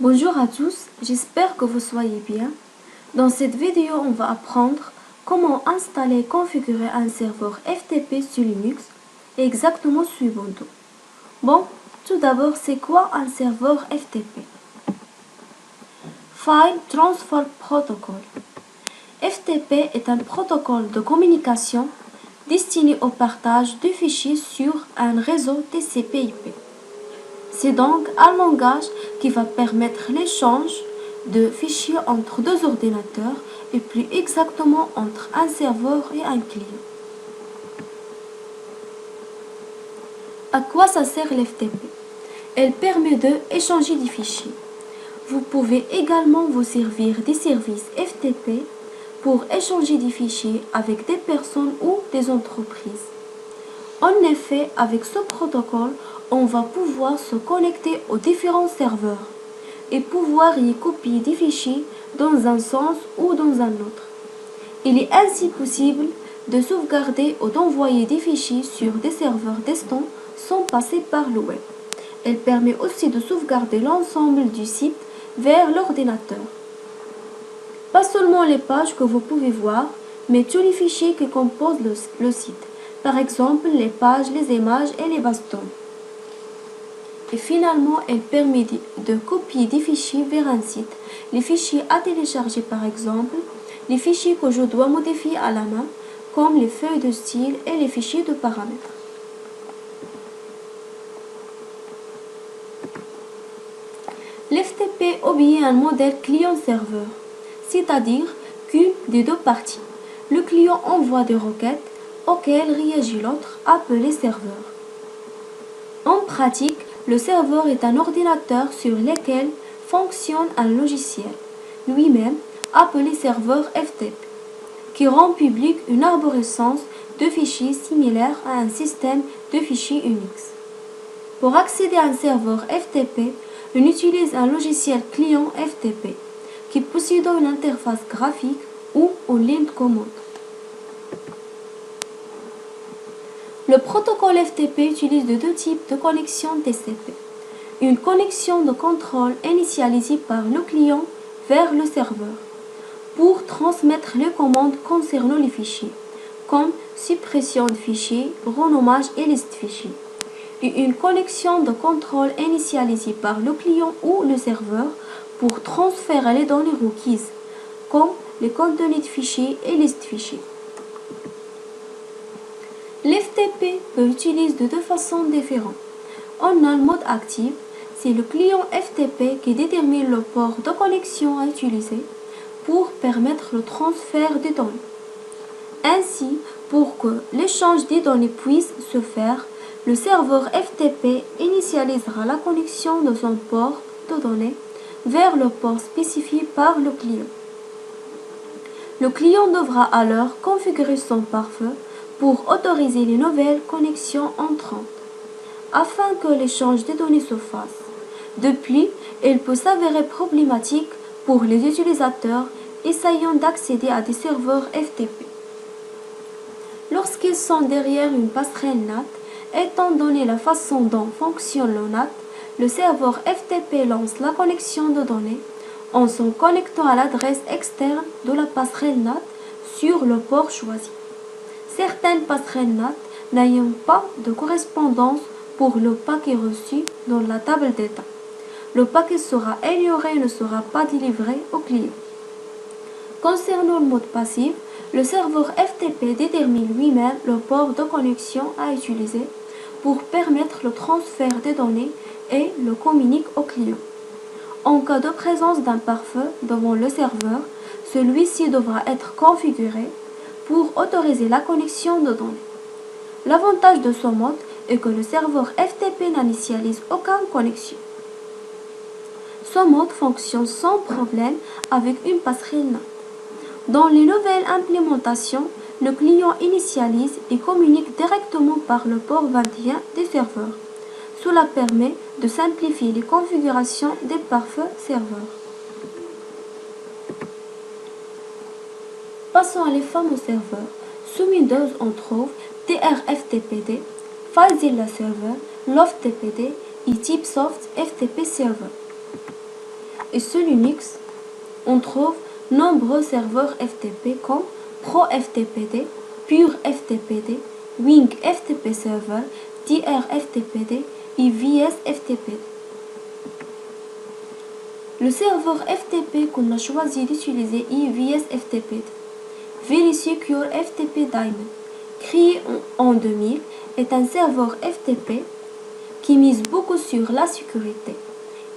Bonjour à tous, j'espère que vous soyez bien. Dans cette vidéo, on va apprendre comment installer et configurer un serveur FTP sur Linux exactement suivant tout. Bon, tout d'abord, c'est quoi un serveur FTP? File Transfer Protocol. FTP est un protocole de communication destiné au partage de fichiers sur un réseau TCP/IP. C'est donc un langage qui va permettre l'échange de fichiers entre deux ordinateurs et plus exactement entre un serveur et un client. À quoi ça sert l'FTP? Elle permet d'échanger des fichiers. Vous pouvez également vous servir des services FTP pour échanger des fichiers avec des personnes ou des entreprises. En effet, avec ce protocole, on va pouvoir se connecter aux différents serveurs et pouvoir y copier des fichiers dans un sens ou dans un autre. Il est ainsi possible de sauvegarder ou d'envoyer des fichiers sur des serveurs distants sans passer par le web. Elle permet aussi de sauvegarder l'ensemble du site vers l'ordinateur. Pas seulement les pages que vous pouvez voir, mais tous les fichiers qui composent le site. Par exemple, les pages, les images et les bastons. Et finalement, elle permet de copier des fichiers vers un site. Les fichiers à télécharger par exemple, les fichiers que je dois modifier à la main, comme les feuilles de style et les fichiers de paramètres. L'FTP obéit à un modèle client-serveur, c'est-à-dire qu'une des deux parties. Le client envoie des requêtes auxquelles réagit l'autre, appelé serveur. En pratique, le serveur est un ordinateur sur lequel fonctionne un logiciel, lui-même appelé serveur FTP, qui rend public une arborescence de fichiers similaire à un système de fichiers Unix. Pour accéder à un serveur FTP, on utilise un logiciel client FTP, qui possède une interface graphique ou une ligne de commande. Le protocole FTP utilise deux types de connexions TCP. Une connexion de contrôle initialisée par le client vers le serveur pour transmettre les commandes concernant les fichiers, comme suppression de fichiers, renommage et liste fichiers. Et une connexion de contrôle initialisée par le client ou le serveur pour transférer les données requises, comme les contenus de fichiers et listes fichiers. L'FTP peut utiliser de deux façons différentes. On a le mode actif, c'est le client FTP qui détermine le port de connexion à utiliser pour permettre le transfert des données. Ainsi, pour que l'échange des données puisse se faire, le serveur FTP initialisera la connexion de son port de données vers le port spécifié par le client. Le client devra alors configurer son pare-feu pour autoriser les nouvelles connexions entrantes, afin que l'échange des données se fasse. Depuis, il peut s'avérer problématique pour les utilisateurs essayant d'accéder à des serveurs FTP. Lorsqu'ils sont derrière une passerelle NAT, étant donné la façon dont fonctionne le NAT, le serveur FTP lance la connexion de données en se connectant à l'adresse externe de la passerelle NAT sur le port choisi. Certaines passerelles NAT n'ayant pas de correspondance pour le paquet reçu dans la table d'état. Le paquet sera ignoré et ne sera pas délivré au client. Concernant le mode passif, le serveur FTP détermine lui-même le port de connexion à utiliser pour permettre le transfert des données et le communique au client. En cas de présence d'un pare-feu devant le serveur, celui-ci devra être configuré pour autoriser la connexion de données. L'avantage de ce mode est que le serveur FTP n'initialise aucune connexion. Ce mode fonctionne sans problème avec une passerelle NAT. Dans les nouvelles implémentations, le client initialise et communique directement par le port 21 des serveurs. Cela permet de simplifier les configurations des pare-feux serveurs. Passons à les fameux serveurs. Sous Windows, on trouve TRFTPD, FileZilla Server, LoftTPD et TipSoft FTP Server. et sous Linux, on trouve nombreux serveurs FTP comme ProFTPD, PureFTPD, WingFTP Server, DRFTPD et VSFTPD. Le serveur FTP qu'on a choisi d'utiliser est VSFTPD. Very Secure FTP Diamond, créé en 2000, est un serveur FTP qui mise beaucoup sur la sécurité.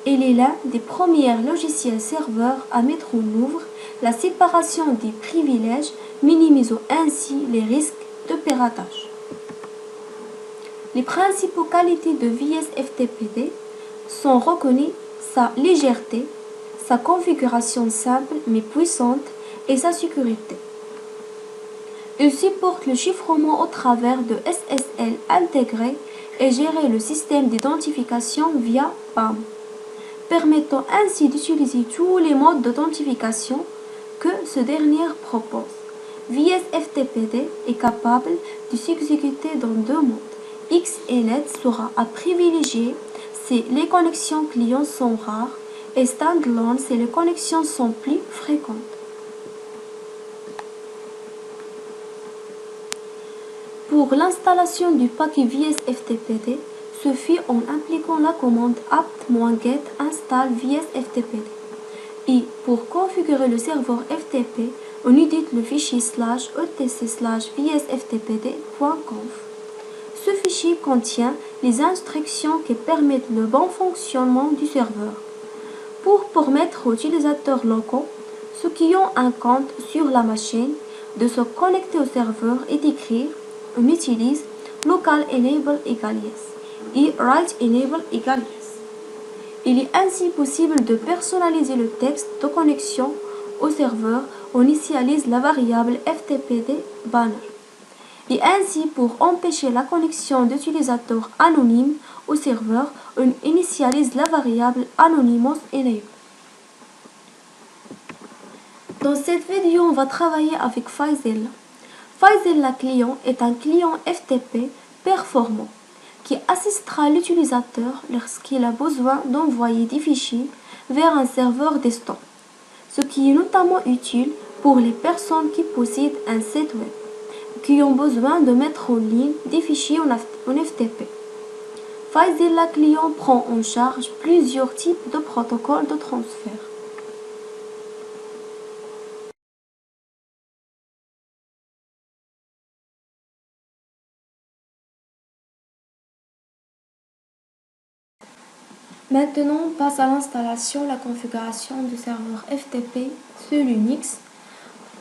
Il est l'un des premiers logiciels serveurs à mettre en œuvre la séparation des privilèges, minimisant ainsi les risques de piratage. Les principales qualités de VSFTPD sont reconnues sa légèreté, sa configuration simple mais puissante et sa sécurité. Il supporte le chiffrement au travers de SSL intégré et gérer le système d'identification via PAM, permettant ainsi d'utiliser tous les modes d'authentification que ce dernier propose. VSFTPD est capable de s'exécuter dans deux modes. X et net sera à privilégier si les connexions clients sont rares et standalone si les connexions sont plus fréquentes. Pour l'installation du paquet VSFTPD, se fait en impliquant la commande apt-get install VSFTPD. Et pour configurer le serveur FTP, on édite le fichier /etc/vsftpd.conf. Ce fichier contient les instructions qui permettent le bon fonctionnement du serveur. Pour permettre aux utilisateurs locaux, ceux qui ont un compte sur la machine, de se connecter au serveur et d'écrire, on utilise local enable égale yes et write enable égale yes. Il est ainsi possible de personnaliser le texte de connexion au serveur. On initialise la variable ftpd banner. Et ainsi, pour empêcher la connexion d'utilisateurs anonymes au serveur, on initialise la variable anonymous enable. Dans cette vidéo, on va travailler avec FileZilla. FileZilla Client est un client FTP performant qui assistera l'utilisateur lorsqu'il a besoin d'envoyer des fichiers vers un serveur desktop, ce qui est notamment utile pour les personnes qui possèdent un site web qui ont besoin de mettre en ligne des fichiers en FTP. FileZilla Client prend en charge plusieurs types de protocoles de transfert. Maintenant, on passe à l'installation, la configuration du serveur FTP sur Linux.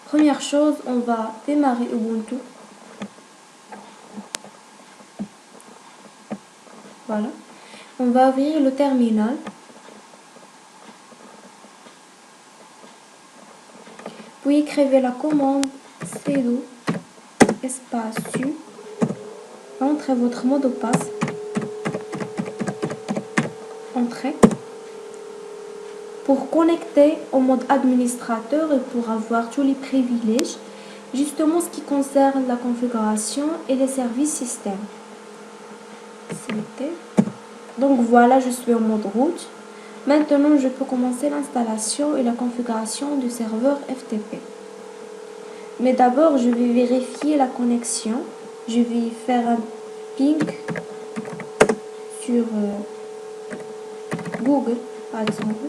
Première chose, on va démarrer Ubuntu. Voilà. On va ouvrir le terminal. Puis écrivez la commande sudo espace su. Entrez votre mot de passe. Entrez. Pour connecter au mode administrateur et pour avoir tous les privilèges, justement ce qui concerne la configuration et les services système. Donc voilà, je suis en mode route. Maintenant, je peux commencer l'installation et la configuration du serveur FTP. Mais d'abord, je vais vérifier la connexion. Je vais faire un ping sur Google, par exemple.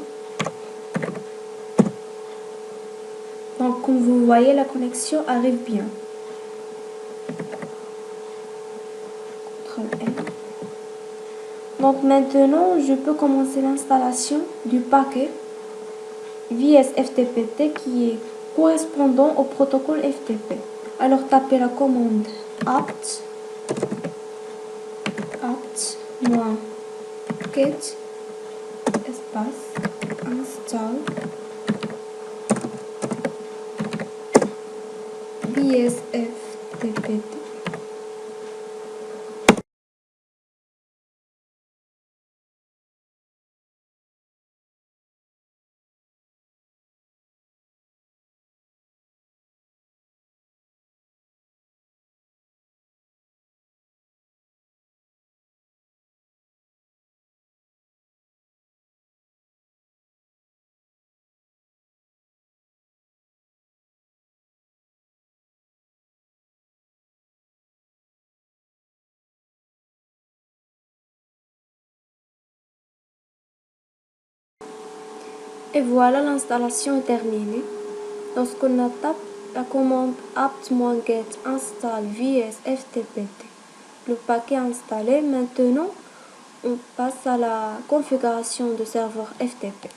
Donc, comme vous voyez, la connexion arrive bien. CTRL N. Donc maintenant, je peux commencer l'installation du paquet VSFTPD qui est correspondant au protocole FTP. Alors tapez la commande apt-get espace install VSFTPD. Et voilà, l'installation est terminée. Lorsqu'on tape la commande apt-get install vs-ftpt, le paquet installé, maintenant on passe à la configuration de serveur FTP.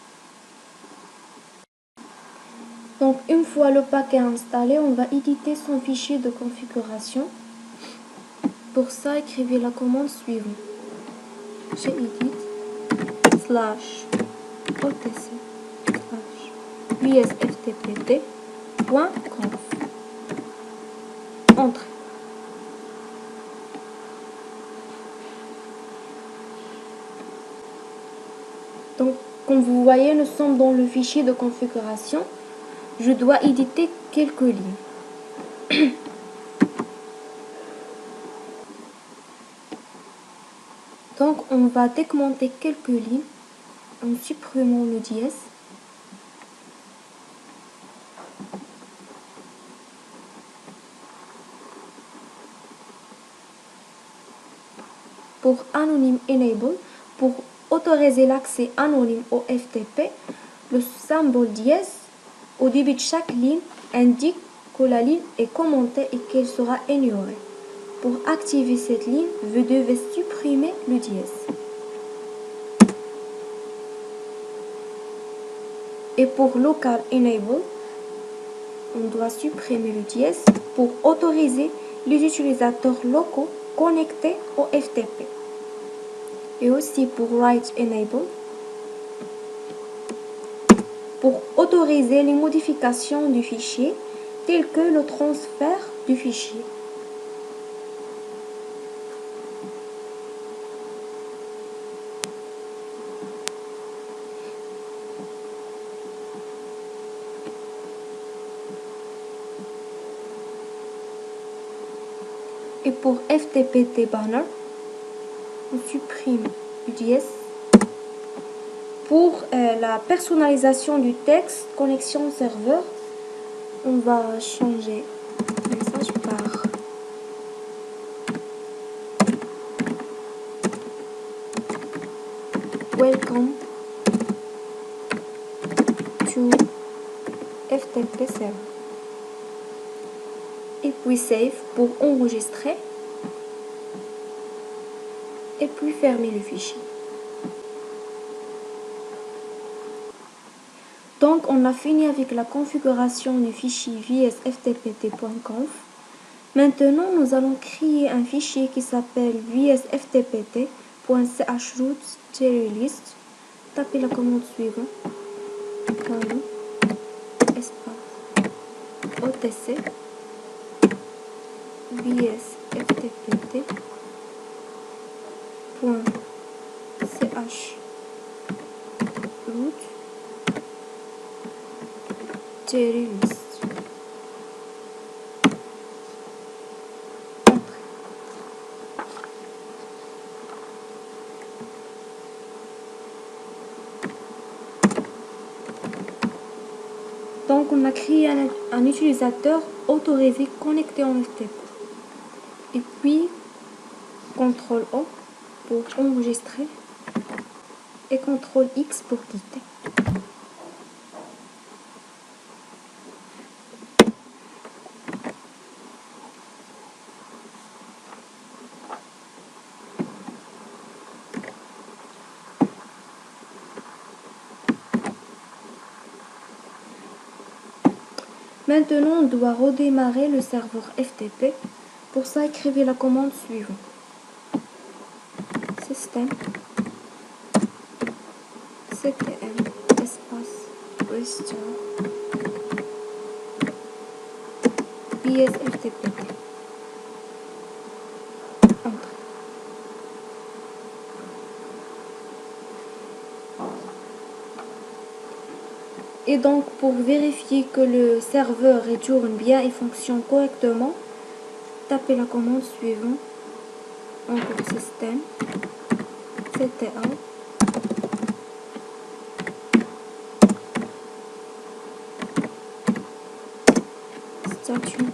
Donc une fois le paquet installé, on va éditer son fichier de configuration. Pour ça, écrivez la commande suivante: gedit /otc vsftpt.conf. Entrée. Donc, comme vous voyez, nous sommes dans le fichier de configuration. Je dois éditer quelques lignes. Donc, on va décommenter quelques lignes en supprimant le dièse. Pour Anonyme Enable, pour autoriser l'accès anonyme au FTP, le symbole dièse au début de chaque ligne indique que la ligne est commentée et qu'elle sera ignorée. Pour activer cette ligne, vous devez supprimer le dièse. Et pour Local Enable, on doit supprimer le dièse pour autoriser les utilisateurs locaux connectés au FTP. Et aussi pour Write Enable, pour autoriser les modifications du fichier, telles que le transfert du fichier. Et pour FTPT Banner, on supprime le dièse. Pour la personnalisation du texte, connexion serveur, on va changer le message par Welcome to FTP server. Et puis Save pour enregistrer. Et puis fermer le fichier. Donc on a fini avec la configuration du fichier vsftpt.conf. Maintenant nous allons créer un fichier qui s'appelle vsftpt.chroot-list. Tapez la commande suivante: espace otc vsftpt.chroot-list. Donc on a créé un utilisateur autorisé connecté en FTP. Et puis CTRL O pour enregistrer et CTRL X pour quitter. Maintenant, on doit redémarrer le serveur FTP. Pour ça, écrivez la commande suivante: système ctm espace restore vsftpt. Entrée. Et donc, pour vérifier que le serveur tourne bien et fonctionne correctement, tapez la commande suivante: encore système cta statut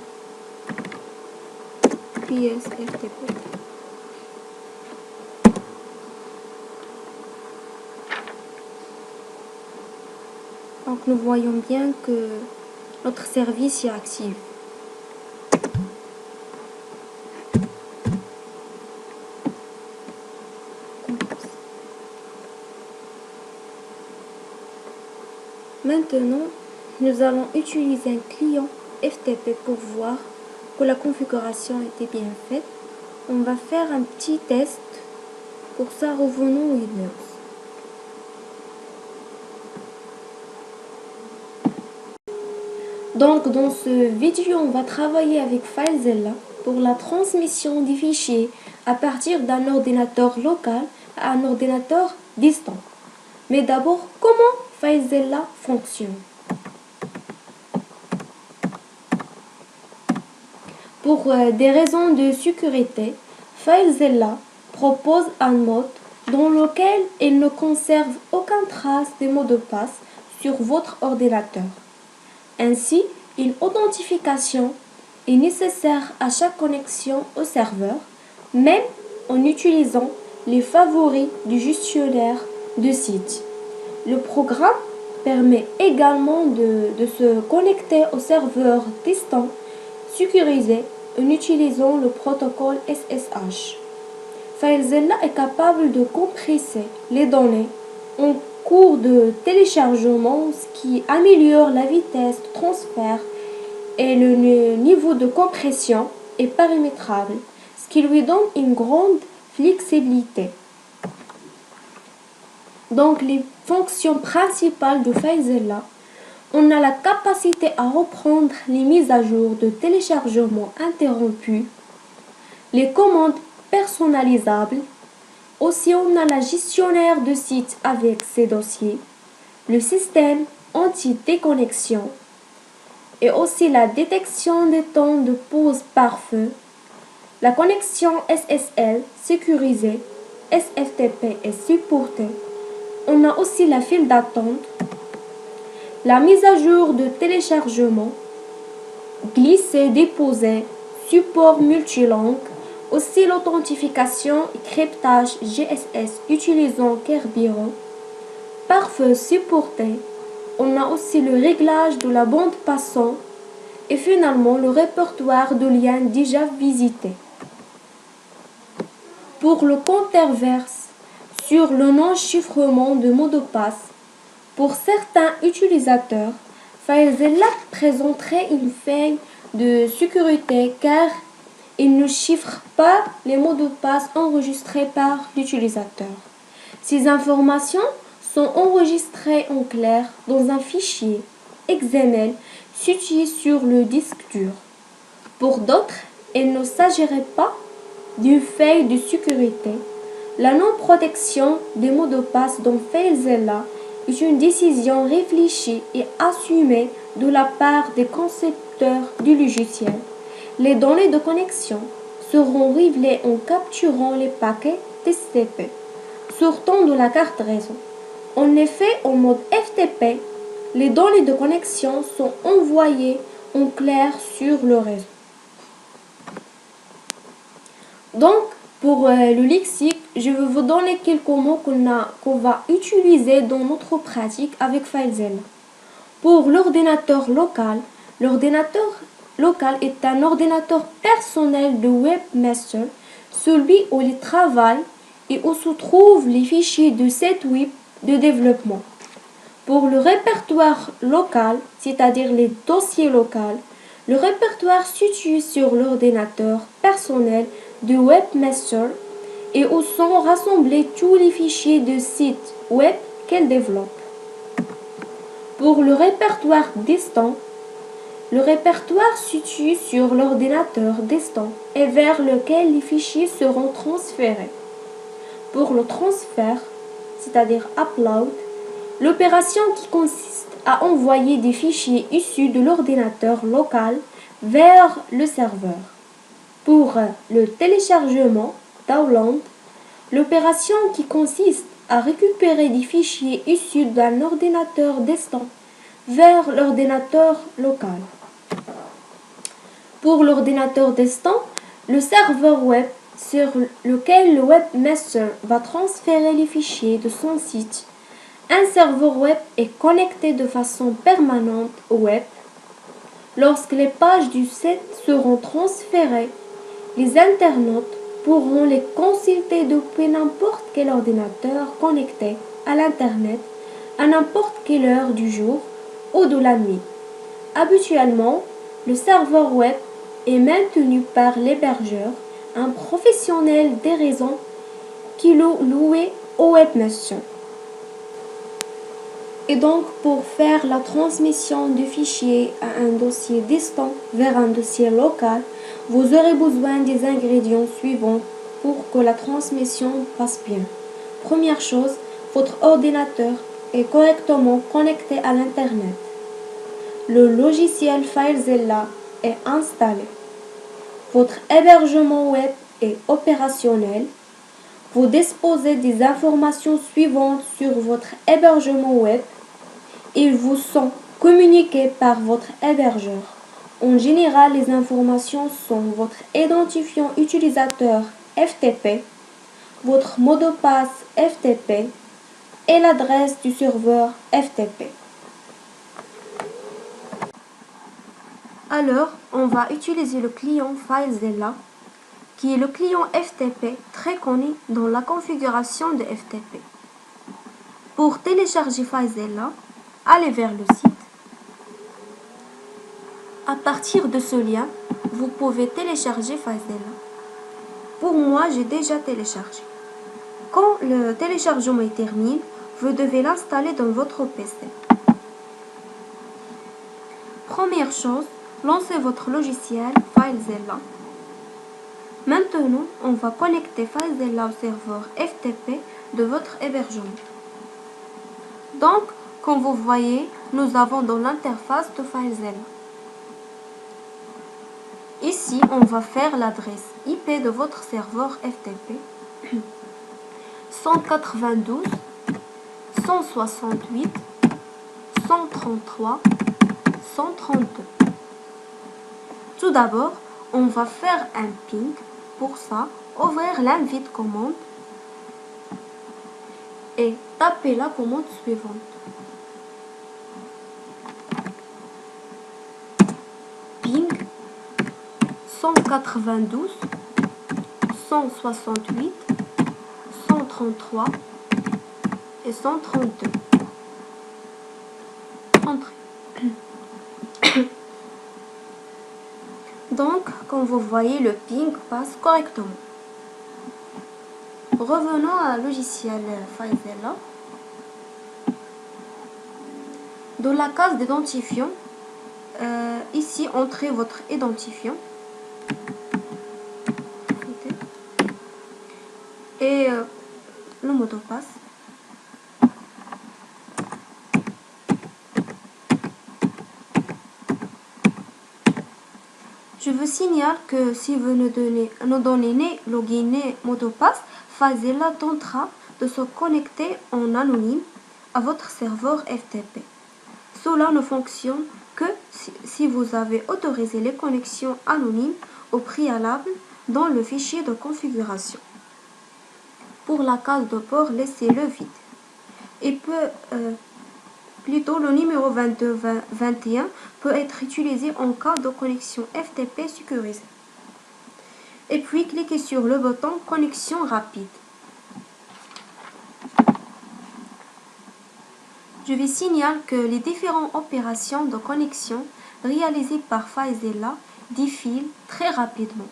vsftpt. Donc nous voyons bien que notre service est actif. Maintenant, nous allons utiliser un client FTP pour voir que la configuration était bien faite. On va faire un petit test. Pour ça, revenons au Windows. Donc, dans ce vidéo, on va travailler avec FileZilla pour la transmission des fichiers à partir d'un ordinateur local à un ordinateur distant. Mais d'abord, comment FileZilla fonctionne? Pour des raisons de sécurité, FileZilla propose un mode dans lequel il ne conserve aucune trace des mots de passe sur votre ordinateur. Ainsi, une authentification est nécessaire à chaque connexion au serveur, même en utilisant les favoris du gestionnaire de site. Le programme permet également de se connecter au serveur distant sécurisé en utilisant le protocole SSH. FileZilla est capable de compresser les données en cours de téléchargement, ce qui améliore la vitesse de transfert et le niveau de compression est paramétrable, ce qui lui donne une grande flexibilité. Donc les fonctions principales de FileZilla, on a la capacité à reprendre les mises à jour de téléchargement interrompues, les commandes personnalisables. Aussi, on a la gestionnaire de site avec ses dossiers, le système anti-déconnexion et aussi la détection des temps de pause par feu, la connexion SSL sécurisée, SFTP est supportée. On a aussi la file d'attente, la mise à jour de téléchargement, glisser, déposer, support multilangue, aussi l'authentification et cryptage GSS utilisant Kerberos, pare-feu supporté. On a aussi le réglage de la bande passante et finalement le répertoire de liens déjà visités. Pour le controverse sur le non-chiffrement de mots de passe, pour certains utilisateurs, FileZilla présenterait une faille de sécurité car il ne chiffre pas les mots de passe enregistrés par l'utilisateur. Ces informations sont enregistrées en clair dans un fichier XML situé sur le disque dur. Pour d'autres, il ne s'agirait pas d'une faille de sécurité. La non-protection des mots de passe dans FileZilla est une décision réfléchie et assumée de la part des concepteurs du logiciel. Les données de connexion seront révélées en capturant les paquets TCP sortant de la carte réseau. En effet, en mode FTP, les données de connexion sont envoyées en clair sur le réseau. Donc, pour le lexique, je vais vous donner quelques mots qu'on va utiliser dans notre pratique avec FileZilla. Pour l'ordinateur local est un ordinateur personnel de webmaster, celui où il travaille et où se trouvent les fichiers de site web de développement. Pour le répertoire local, c'est-à-dire les dossiers locaux, le répertoire situé sur l'ordinateur personnel de webmaster et où sont rassemblés tous les fichiers de sites web qu'elle développe. Pour le répertoire distant, le répertoire situé sur l'ordinateur distant et vers lequel les fichiers seront transférés. Pour le transfert, c'est-à-dire upload, l'opération qui consiste à envoyer des fichiers issus de l'ordinateur local vers le serveur. Pour le téléchargement, download, l'opération qui consiste à récupérer des fichiers issus d'un ordinateur distant vers l'ordinateur local. Pour l'ordinateur distant, le serveur web sur lequel le webmaster va transférer les fichiers de son site Un serveur web est connecté de façon permanente au web. Lorsque les pages du site seront transférées, les internautes pourront les consulter depuis n'importe quel ordinateur connecté à l'Internet à n'importe quelle heure du jour ou de la nuit. Habituellement, le serveur web est maintenu par l'hébergeur, un professionnel des réseaux qui l'ont loué au Webnation. Et donc, pour faire la transmission du fichier à un dossier distant vers un dossier local, vous aurez besoin des ingrédients suivants pour que la transmission passe bien. Première chose, votre ordinateur est correctement connecté à l'Internet. Le logiciel FileZilla est installé. Votre hébergement web est opérationnel. Vous disposez des informations suivantes sur votre hébergement web. Ils vous sont communiqués par votre hébergeur. En général, les informations sont votre identifiant utilisateur FTP, votre mot de passe FTP et l'adresse du serveur FTP. Alors, on va utiliser le client FileZilla, qui est le client FTP très connu dans la configuration de FTP. Pour télécharger FileZilla, allez vers le site. À partir de ce lien, vous pouvez télécharger FileZilla. Pour moi, j'ai déjà téléchargé. Quand le téléchargement est terminé, vous devez l'installer dans votre PC. Première chose, lancez votre logiciel FileZilla. Maintenant, on va connecter FileZilla au serveur FTP de votre hébergement. Donc, comme vous voyez, nous avons dans l'interface de FileZilla. Ici, on va faire l'adresse IP de votre serveur FTP 192.168.133.132. Tout d'abord, on va faire un ping. Pour ça, ouvrir l'invite commande et taper la commande suivante. Ping 192, 168, 133 et 132. Entrée. Donc, comme vous voyez, le ping passe correctement. Revenons à logiciel FileZilla. Dans la case d'identifiant, ici, entrez votre identifiant. Et le mot de passe. Je vous signale que si vous nous donnez ni login ni mot de passe, FileZilla tentera de se connecter en anonyme à votre serveur FTP. Cela ne fonctionne que si vous avez autorisé les connexions anonymes au préalable dans le fichier de configuration. Pour la case de port, laissez-le vide. Et plutôt le numéro 2221 peut être utilisé en cas de connexion FTP sécurisée. Et puis cliquez sur le bouton connexion rapide. Je vous signale que les différentes opérations de connexion réalisées par FileZilla défilent très rapidement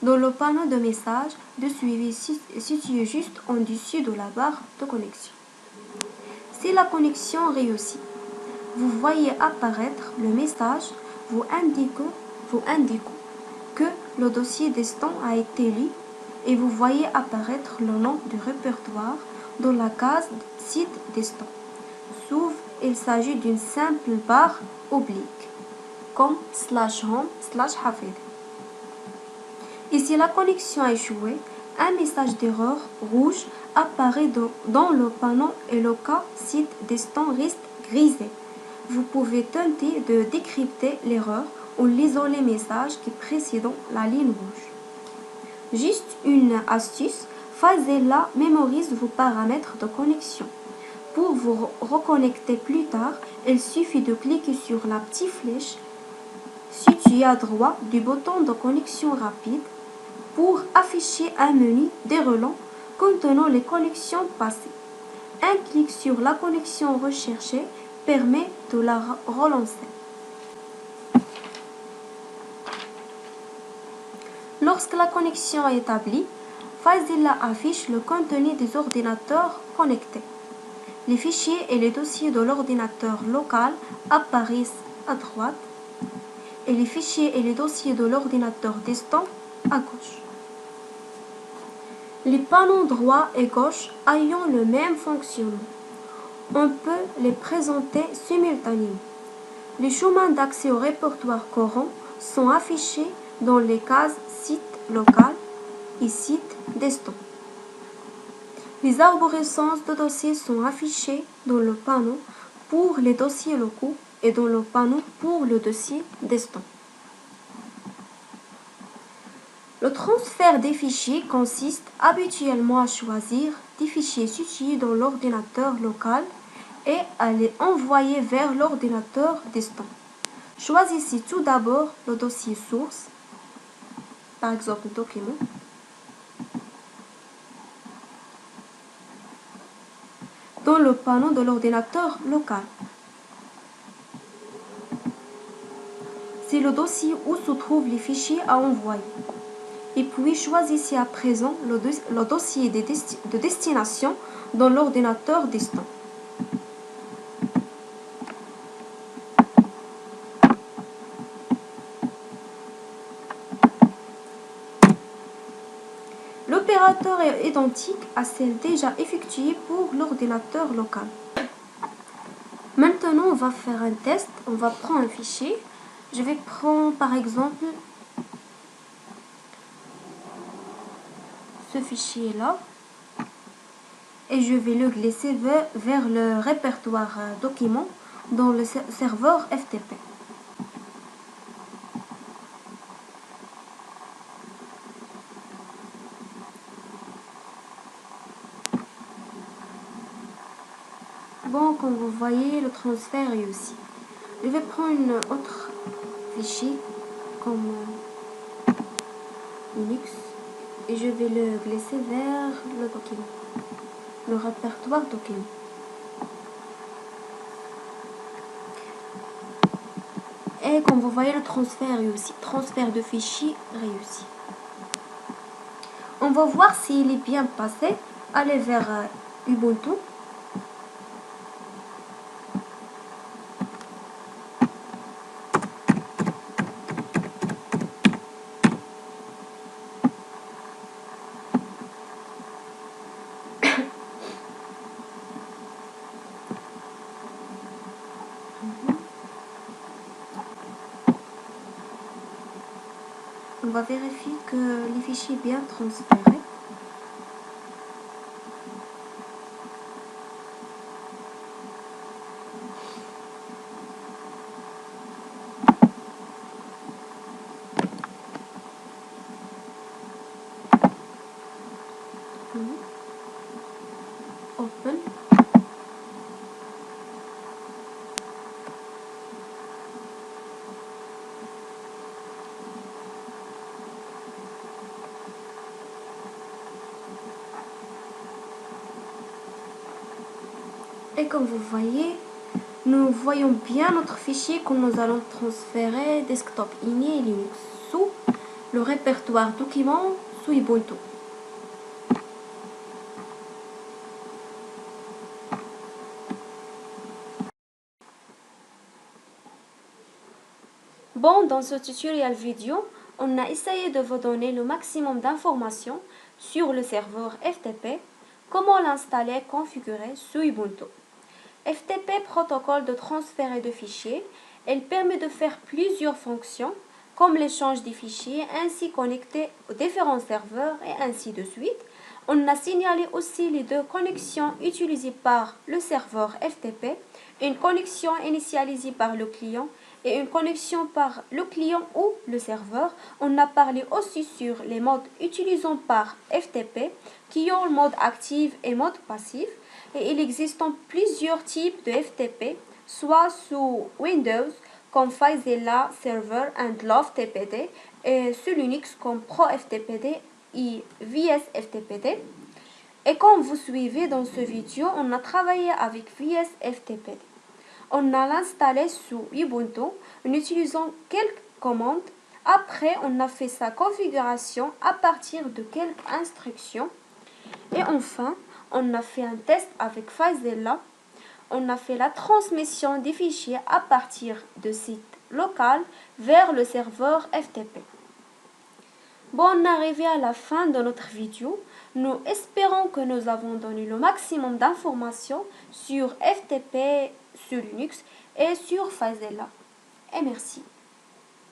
dans le panneau de messages de suivi situé juste en dessus de la barre de connexion. Si la connexion réussit, vous voyez apparaître le message vous indiquant que le dossier destin a été lu et vous voyez apparaître le nom du répertoire dans la case site destin. Sauf il s'agit d'une simple barre oblique, comme /home/hafid. Et si la connexion a échoué, un message d'erreur rouge apparaît dans le panneau et le cas site destin reste grisé. Vous pouvez tenter de décrypter l'erreur en lisant les messages qui précèdent la ligne rouge. Juste une astuce, FileZilla mémorise vos paramètres de connexion. Pour vous reconnecter plus tard, il suffit de cliquer sur la petite flèche située à droite du bouton de connexion rapide pour afficher un menu déroulant contenant les connexions passées. Un clic sur la connexion recherchée permet de la relancer. Lorsque la connexion est établie, FileZilla affiche le contenu des ordinateurs connectés. Les fichiers et les dossiers de l'ordinateur local apparaissent à droite et les fichiers et les dossiers de l'ordinateur distant à gauche. Les panneaux droit et gauche ayant le même fonctionnement. On peut les présenter simultanément. Les chemins d'accès au répertoire courant sont affichés dans les cases Site local et Site distant. Les arborescences de dossiers sont affichées dans le panneau pour les dossiers locaux et dans le panneau pour le dossier distant. Le transfert des fichiers consiste habituellement à choisir des fichiers situés dans l'ordinateur local et à les envoyer vers l'ordinateur distant. Choisissez tout d'abord le dossier source, par exemple document, dans le panneau de l'ordinateur local. C'est le dossier où se trouvent les fichiers à envoyer. Et puis choisissez à présent le dossier de destination dans l'ordinateur distant. L'opérateur est identique à celle déjà effectuée pour l'ordinateur local. Maintenant, on va faire un test. On va prendre un fichier. Je vais prendre par exemple ce fichier-là et je vais le glisser vers le répertoire document dans le serveur FTP. Bon, comme vous voyez, le transfert est réussi. Je vais prendre un autre fichier comme Linux et je vais le glisser vers le document, le répertoire document. Et comme vous voyez, le transfert réussi. Transfert de fichier réussi. On va voir s'il est bien passé. Allez vers Ubuntu. On va vérifier que les fichiers bien transférés. Open. Et comme vous voyez, nous voyons bien notre fichier que nous allons transférer desktop ini et Linux sous le répertoire document sous Ubuntu. Bon, dans ce tutoriel vidéo, on a essayé de vous donner le maximum d'informations sur le serveur FTP, comment l'installer et configurer sous Ubuntu. FTP, protocole de transfert de fichiers, elle permet de faire plusieurs fonctions comme l'échange des fichiers ainsi connectés aux différents serveurs et ainsi de suite. On a signalé aussi les deux connexions utilisées par le serveur FTP, une connexion initialisée par le client et une connexion par le client ou le serveur. On a parlé aussi sur les modes utilisés par FTP qui ont le mode actif et mode passif. Et il existe plusieurs types de FTP, soit sous Windows comme FileZilla Server and Love TPD et sur Linux comme ProFTPD et VSFTPD. Et comme vous suivez dans ce vidéo, on a travaillé avec VSFTPD. On a l'installé sous Ubuntu en utilisant quelques commandes. Après, on a fait sa configuration à partir de quelques instructions. Et enfin, on a fait un test avec FileZilla. On a fait la transmission des fichiers à partir de sites local vers le serveur FTP. Bon, on est arrivé à la fin de notre vidéo. Nous espérons que nous avons donné le maximum d'informations sur FTP, sur Linux et sur FileZilla. Et merci.